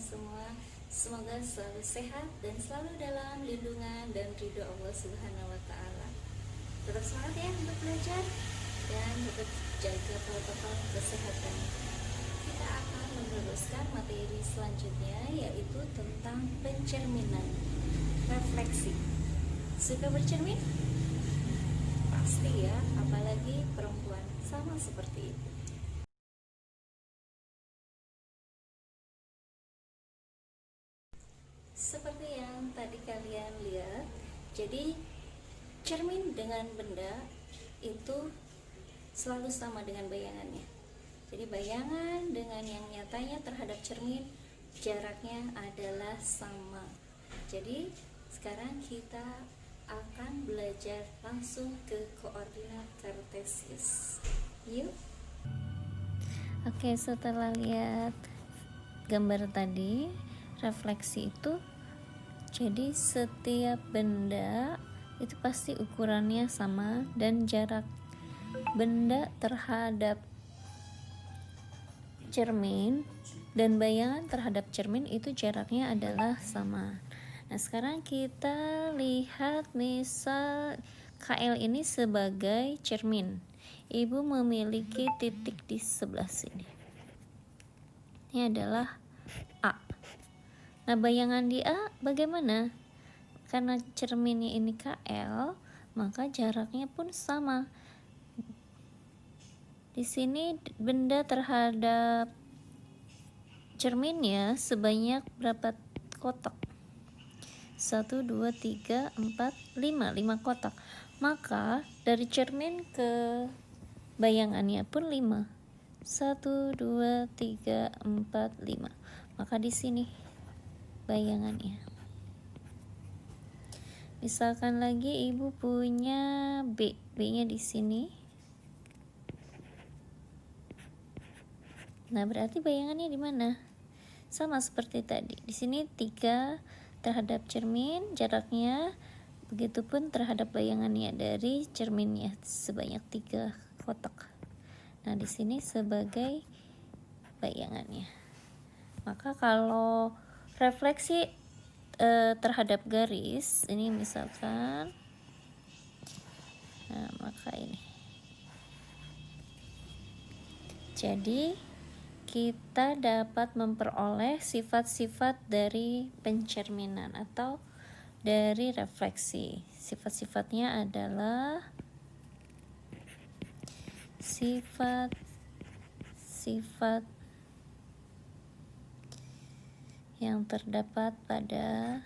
semua. Semoga selalu sehat dan selalu dalam lindungan dan ridho Allah Subhanahu wa taala. Tetap semangat ya untuk belajar dan tetap jaga protokol kesehatan. Kita akan meneruskan materi selanjutnya, yaitu tentang pencerminan, refleksi. Suka bercermin? Pasti ya, apalagi perempuan, sama seperti itu. Seperti yang tadi kalian lihat, jadi cermin dengan benda itu selalu sama dengan bayangannya. Jadi bayangan dengan yang nyatanya terhadap cermin jaraknya adalah sama. Jadi sekarang kita akan belajar langsung ke koordinat kartesius. Yuk. Oke, setelah lihat gambar tadi, refleksi itu jadi setiap benda itu pasti ukurannya sama dan jarak benda terhadap cermin dan bayangan terhadap cermin itu jaraknya adalah sama. Nah, sekarang kita lihat misal KL ini sebagai cermin. Ibu memiliki titik di sebelah sini. Ini adalah A. Nah, bayangan di A bagaimana? Karena cerminnya ini KL, maka jaraknya pun sama. Di sini benda terhadap cerminnya sebanyak berapa kotak? 1, 2, 3, 4, 5 kotak. Maka dari cermin ke bayangannya pun 5. 1, 2, 3, 4, 5. Maka di sini bayangannya. Misalkan lagi ibu punya B, B-nya di sini. Nah, berarti bayangannya di mana? Sama seperti tadi. Di sini 3 terhadap cermin jaraknya, begitupun terhadap bayangannya dari cerminnya sebanyak 3 kotak. Nah, di sini sebagai bayangannya. Maka kalau refleksi terhadap garis ini misalkan, nah maka ini. Jadi kita dapat memperoleh sifat-sifat dari pencerminan atau dari refleksi. Sifat-sifatnya adalah sifat-sifat yang terdapat pada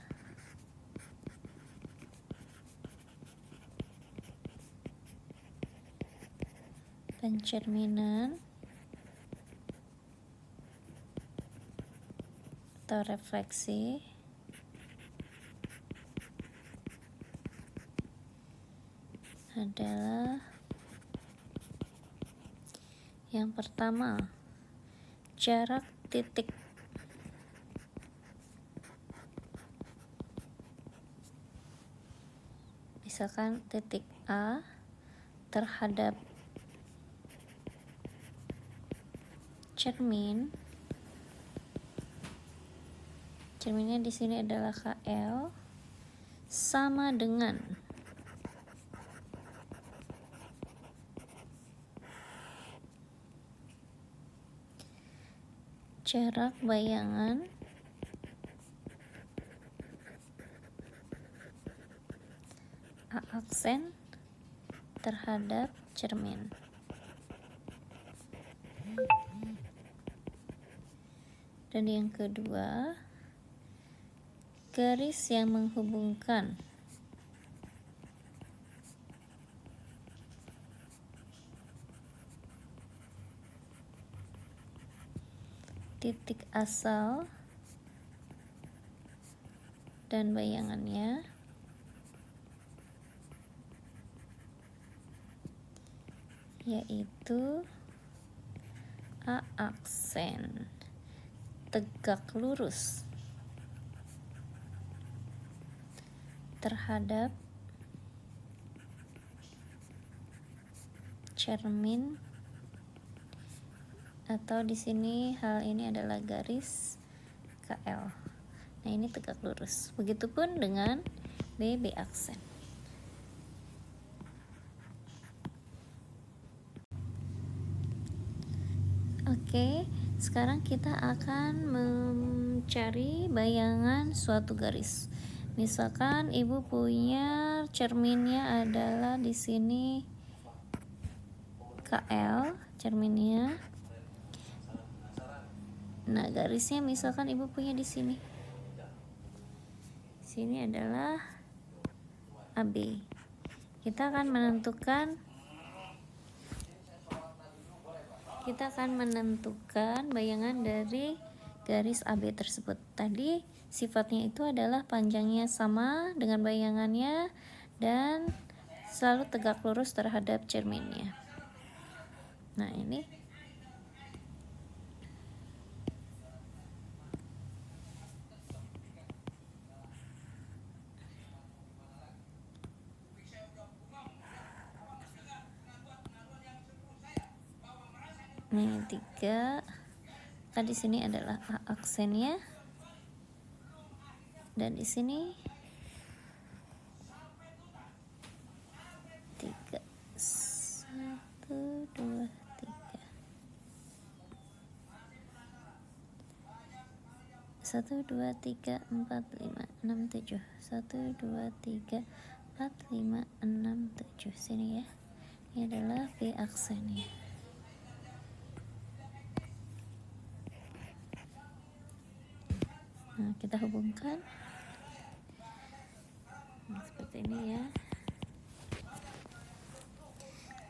pencerminan atau refleksi adalah yang pertama, jarak titik. Misalkan titik A terhadap cerminnya di sini adalah KL sama dengan jarak bayangan A aksen terhadap cermin. Dan yang kedua, garis yang menghubungkan titik asal dan bayangannya yaitu A aksen tegak lurus terhadap cermin, atau di sini hal ini adalah garis KL. Nah, ini tegak lurus. Begitupun dengan B aksen. Oke, sekarang kita akan mencari bayangan suatu garis. Misalkan ibu punya cerminnya adalah di sini KL, cerminnya. Nah, garisnya misalkan ibu punya di sini. Sini adalah AB. Kita akan menentukan bayangan dari garis AB tersebut. Tadi sifatnya itu adalah panjangnya sama dengan bayangannya dan selalu tegak lurus terhadap cerminnya. Nah, ini nih 3. Tadi sini adalah A aksennya. Dan di sini 3. 1 2 3. 1 2 3 4 5 6 7. 1 2 3 4 5 6 7. Sini ya. Ini adalah B aksennya. Nah, kita hubungkan seperti ini ya.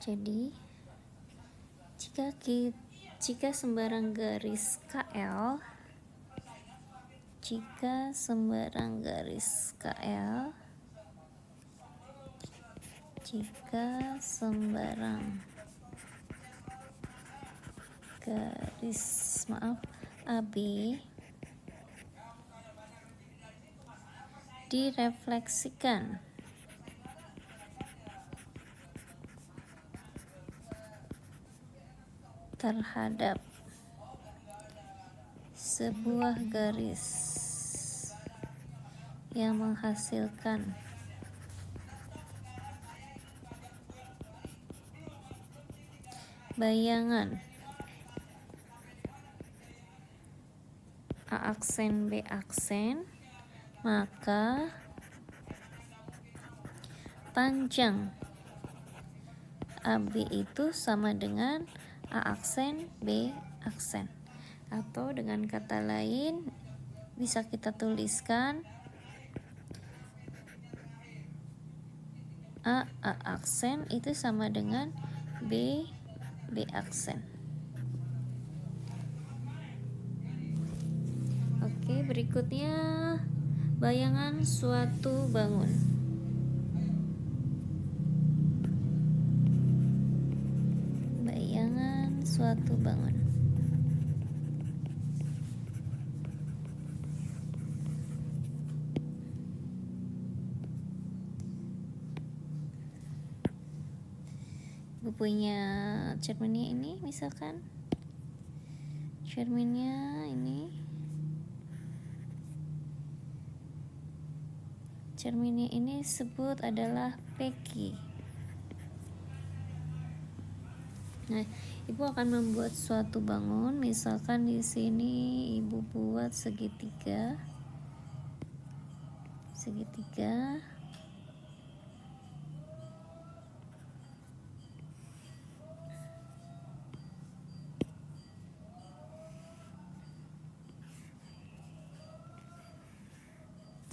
Jadi jika sembarang garis KL AB direfleksikan terhadap sebuah garis yang menghasilkan bayangan A aksen B aksen, maka panjang AB itu sama dengan A aksen B aksen. Atau dengan kata lain bisa kita tuliskan A aksen itu sama dengan B aksen. Oke, berikutnya bayangan suatu bangun. Bayangan suatu bangun. Gue punya cerminnya ini, misalkan cerminnya ini sebut adalah Peki. Nah, ibu akan membuat suatu bangun. Misalkan di sini ibu buat segitiga.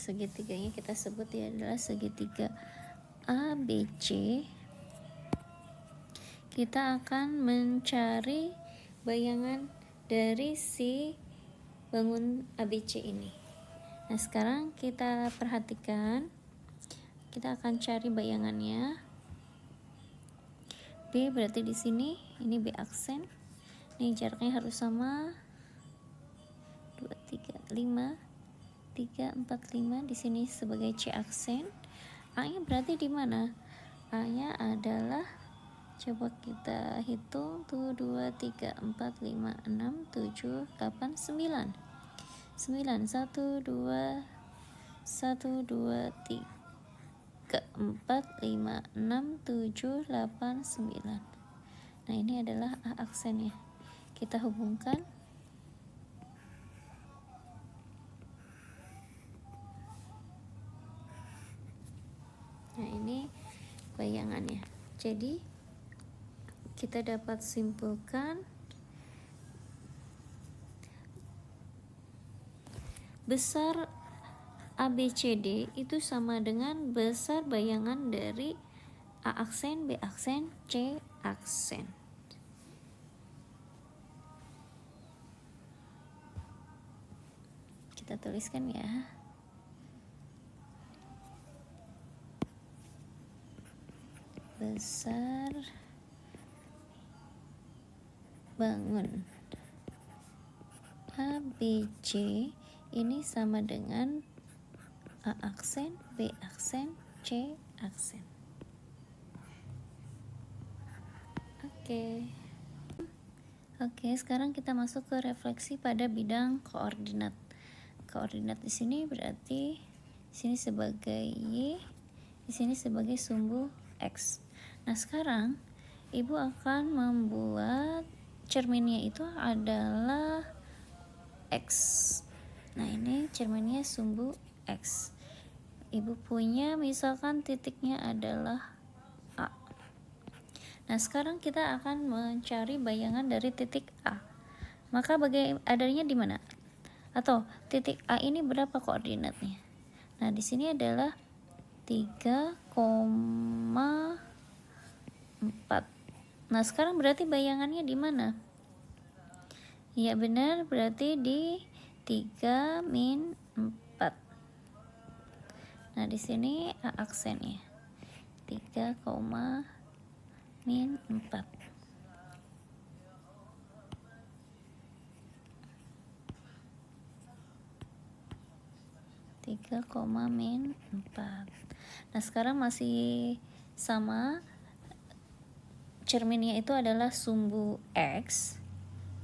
Segitiganya kita sebut ya adalah segitiga ABC. Kita akan mencari bayangan dari si bangun ABC ini. Nah, sekarang kita perhatikan, kita akan cari bayangannya. B berarti di sini, ini B aksen. Ini jaraknya harus sama 2 3 5 3 4 5. Di sini sebagai C aksen. A-nya berarti di mana? A-nya adalah, coba kita hitung tuh, 2 3 4 5 6 7 8 9. 9, 1, 2, 1, 2, 3, 4, 5, 6, 7, 8, 9. Nah, ini adalah A aksennya. Kita hubungkan. Nah, ini bayangannya. Jadi, kita dapat simpulkan besar ABCD itu sama dengan besar bayangan dari A aksen, B aksen, C aksen. Kita tuliskan ya. Besar bangun ABC ini sama dengan A aksen, B aksen, C aksen. Oke, sekarang kita masuk ke refleksi pada bidang koordinat. Koordinat di sini berarti di sini sebagai Y, di sini sebagai sumbu X. Nah, sekarang Ibu akan membuat cerminnya itu adalah X. Nah, ini cerminnya sumbu X. Ibu punya misalkan titiknya adalah A. Nah, sekarang kita akan mencari bayangan dari titik A. Maka adanya di mana? Atau titik A ini berapa koordinatnya? Nah, di sini adalah 3,4. Nah, sekarang berarti bayangannya di mana? Ya, benar, berarti di 3 min 4. Nah, di sini A aksennya 3, min 4. min 4. Nah, sekarang masih sama, cerminnya itu adalah sumbu X.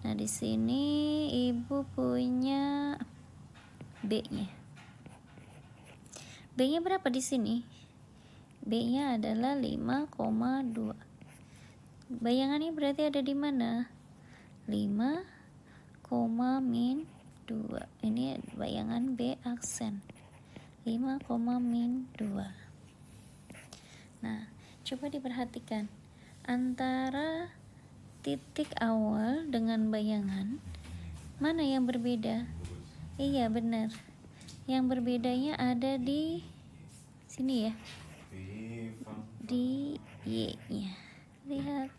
Nah, di sini Ibu punya B-nya. B-nya berapa di sini? B-nya adalah 5,2. Bayangannya berarti ada di mana? 5, min 2. Ini bayangan B aksen. 5, min 2. Nah, coba diperhatikan antara titik awal dengan bayangan mana yang berbeda? Iya, benar. Yang berbedanya ada di sini ya. Di Y-nya. Lihat.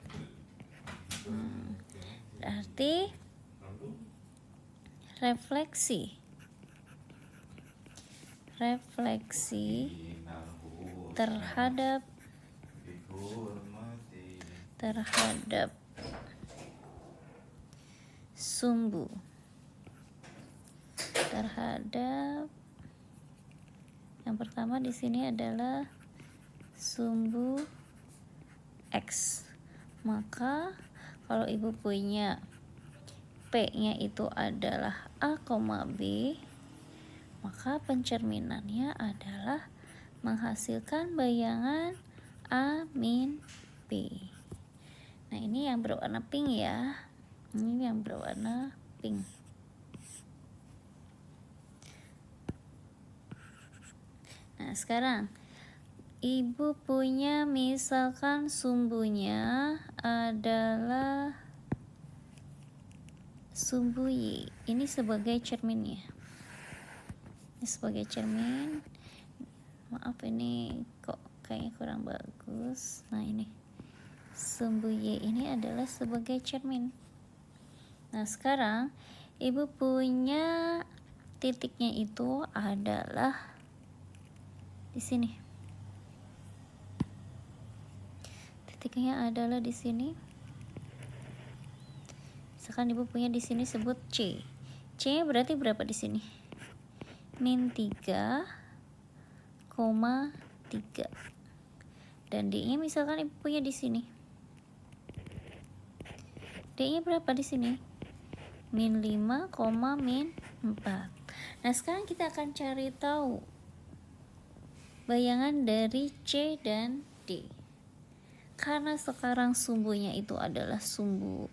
Berarti refleksi terhadap sumbu, terhadap yang pertama di sini adalah sumbu X. Maka kalau Ibu punya P-nya itu adalah A, B, maka pencerminannya adalah menghasilkan bayangan A min B. Nah, ini yang berwarna pink ya. Ini yang berwarna pink. Nah, sekarang Ibu punya misalkan sumbunya adalah sumbu Y. Ini sebagai cerminnya. Ini sebagai cermin. Maaf, ini kok kayaknya kurang bagus. Nah, ini sumbu Y ini adalah sebagai cermin. Nah, sekarang Ibu punya titiknya itu adalah di sini. Titiknya adalah di sini. Misalkan Ibu punya di sini sebut C. C-nya berarti berapa di sini? Min 3,3. Dan D-nya misalkan Ibu punya di sini. D-nya berapa di sini? Min 5, min 4. Nah, sekarang kita akan cari tahu bayangan dari C dan D. Karena sekarang sumbunya itu adalah sumbu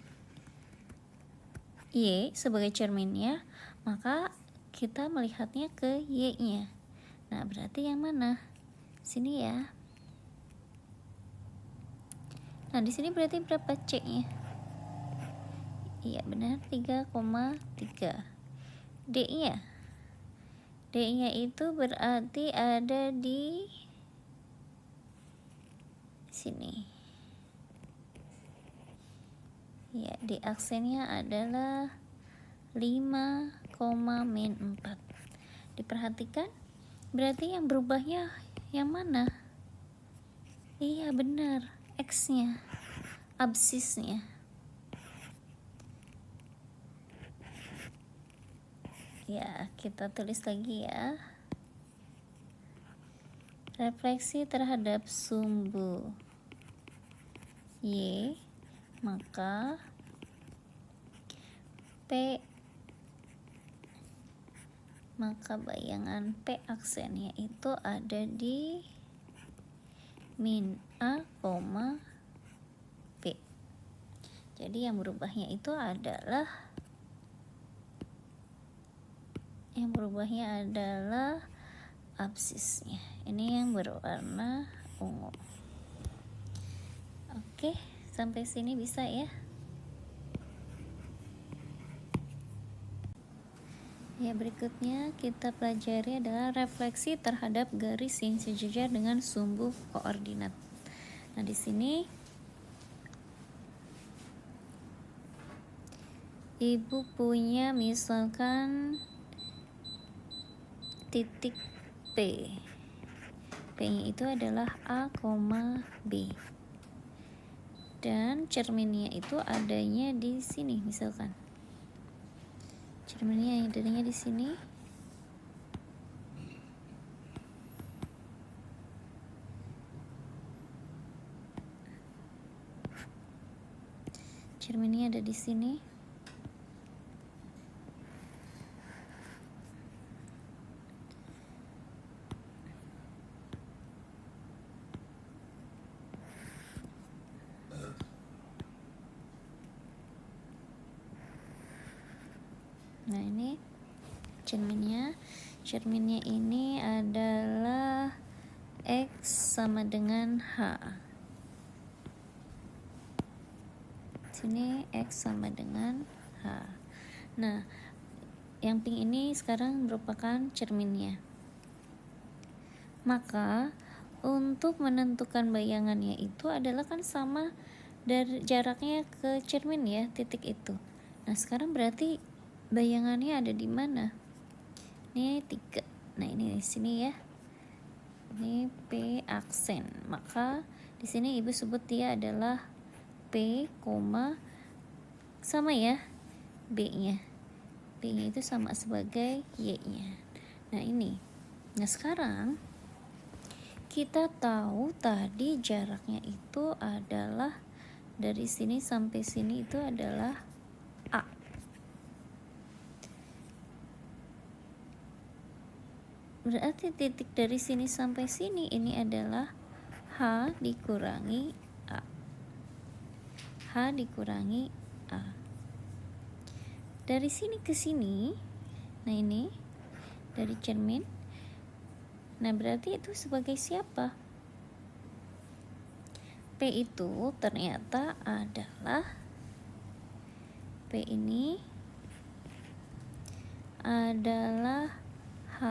Y sebagai cerminnya, maka kita melihatnya ke Y-nya. Nah, berarti yang mana? Sini ya. Nah, di sini berarti berapa C-nya? Iya, benar, 3,3. D-nya. D-nya itu berarti ada di sini. Ya, di aksennya adalah 5,-4. Diperhatikan, berarti yang berubahnya yang mana? Iya, benar, X-nya, absisnya. Ya, kita tulis lagi ya. Refleksi terhadap sumbu Y, maka bayangan P aksennya itu ada di min A, P. Jadi yang berubahnya itu adalah absisnya. Ini yang berwarna ungu. Oke, sampai sini bisa ya. Ya, berikutnya kita pelajari adalah refleksi terhadap garis yang sejajar dengan sumbu koordinat. Nah, di sini Ibu punya misalkan titik P. P-nya itu adalah A, B. Dan cerminnya itu adanya di sini misalkan. Cerminnya adanya di sini. Cerminnya ada di sini. Nah, ini cerminnya ini adalah X sama dengan H. Sini X sama dengan H. Nah, yang pink ini sekarang merupakan cerminnya. Maka untuk menentukan bayangannya itu adalah kan sama dari jaraknya ke cermin ya, titik itu. Nah, sekarang berarti bayangannya ada di mana? Ini 3. Nah, ini di sini ya. Ini P aksen. Maka di sini Ibu sebut dia adalah P, sama ya B-nya. B-nya itu sama sebagai Y-nya. Nah, ini. Nah, sekarang kita tahu tadi jaraknya itu adalah dari sini sampai sini itu adalah A. Berarti titik dari sini sampai sini ini adalah H dikurangi A. H dikurangi A. Dari sini ke sini, nah ini dari cermin. Nah, berarti itu sebagai siapa? P itu ternyata adalah P ini adalah H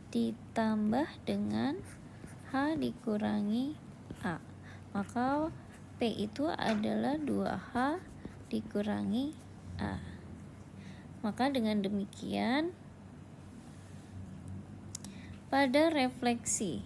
ditambah dengan H dikurangi A. Maka P itu adalah 2H dikurangi A. Maka dengan demikian pada refleksi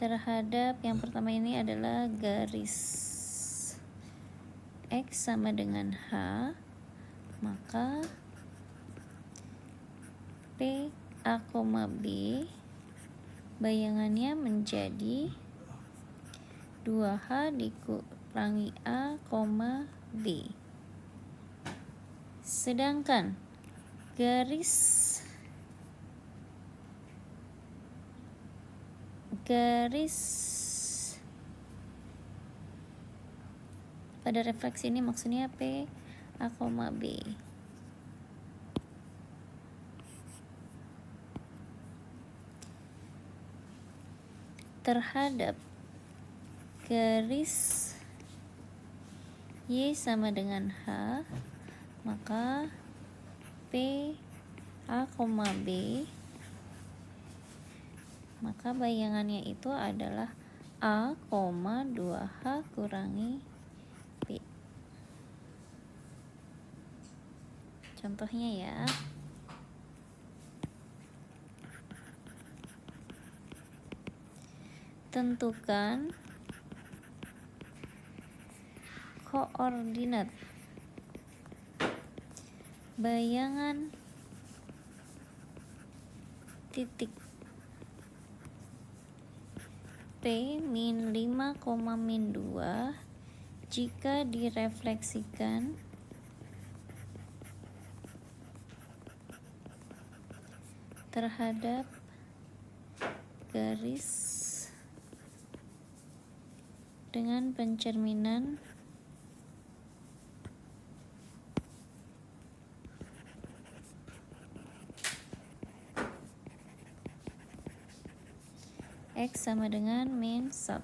terhadap yang pertama ini adalah garis X sama dengan H, maka P A, B, bayangannya menjadi 2H dikurangi A, B. Sedangkan garis pada refleksi ini maksudnya P A, B. Terhadap garis Y sama dengan H, maka P A, B, maka bayangannya itu adalah A, 2H kurangi P. Contohnya ya. Tentukan koordinat bayangan titik P min 5, min 2 jika direfleksikan terhadap garis dengan pencerminan X sama dengan min 1.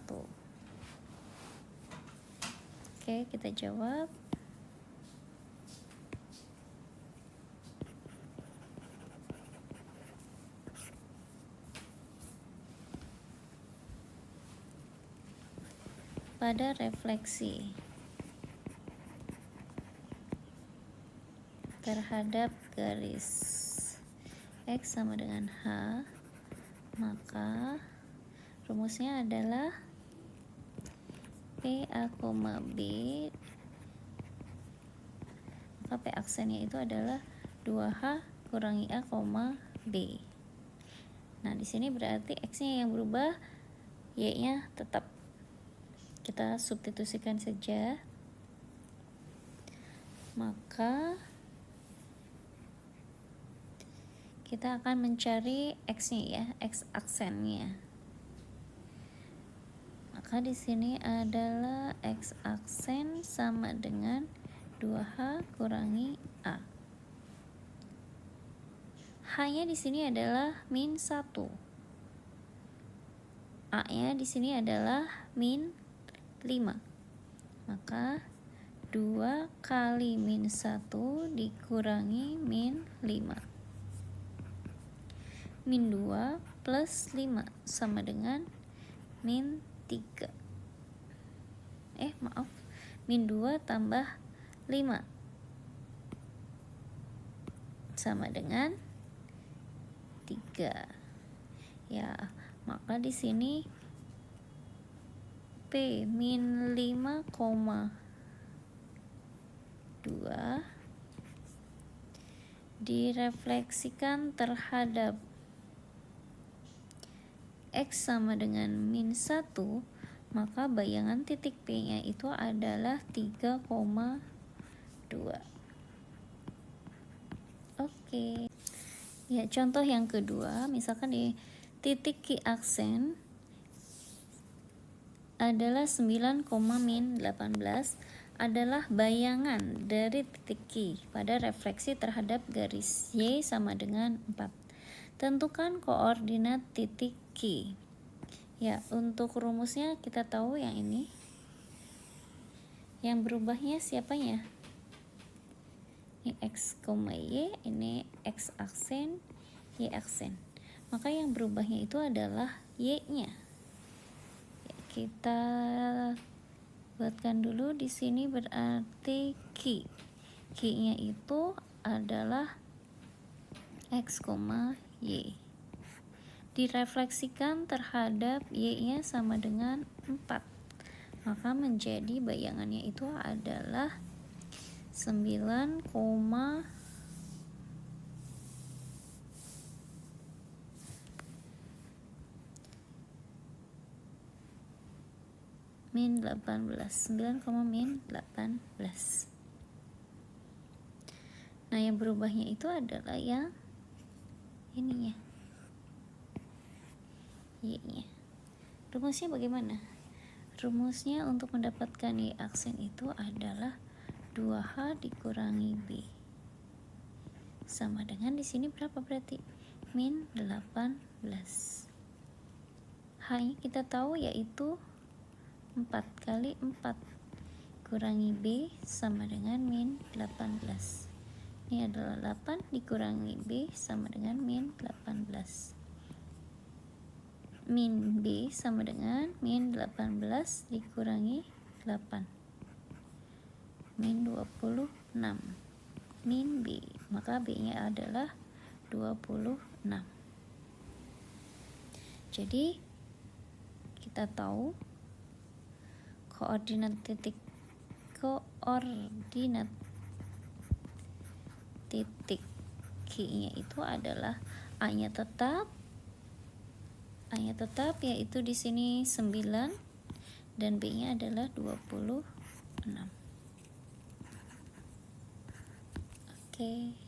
Oke, kita jawab. Pada refleksi terhadap garis X sama dengan H, maka rumusnya adalah P A, B, maka P aksennya itu adalah 2H kurangi A, B. Nah, di sini berarti X-nya yang berubah, Y-nya tetap. Kita substitusikan saja. Maka kita akan mencari X-nya ya, X aksennya. Maka di sini adalah X aksen sama dengan 2H kurangi A. H-nya di sini adalah min 1. A-nya di sini adalah min 5. Maka 2 kali min 1 dikurangi min 5. Min 2 plus 5 sama dengan min 3. Min 2 tambah 5 sama dengan 3. Ya, maka di sini P min 5,2 direfleksikan terhadap X sama dengan min 1, maka bayangan titik P-nya itu adalah 3,2. Oke. Ya, contoh yang kedua, misalkan di titik Q aksen adalah 9, min 18 adalah bayangan dari titik Q pada refleksi terhadap garis Y sama dengan 4. Tentukan koordinat titik Q. Ya, untuk rumusnya kita tahu yang ini. Yang berubahnya siapanya? Ini X, Y, ini X aksen, Y aksen. Maka yang berubahnya itu adalah Y-nya. Kita buatkan dulu di sini berarti Q. Q-nya itu adalah X, Y. Direfleksikan terhadap Y-nya sama dengan 4. Maka menjadi bayangannya itu adalah 9, min 18. 9, min 18. Nah, yang berubahnya itu adalah yang ininya, Y-nya. Rumusnya bagaimana? Rumusnya untuk mendapatkan Y aksen itu adalah 2H dikurangi B. Sama dengan di sini berapa berarti? Min 18. H-nya kita tahu yaitu 4 kali 4 kurangi B sama dengan min 18. Ini adalah 8 dikurangi B sama dengan min 18. Min B sama dengan min 18 dikurangi 8. Min 26. Min B, maka B-nya adalah 26. Jadi kita tahu koordinat titik Q-nya itu adalah A-nya tetap yaitu di sini 9 dan B-nya adalah 26. Oke.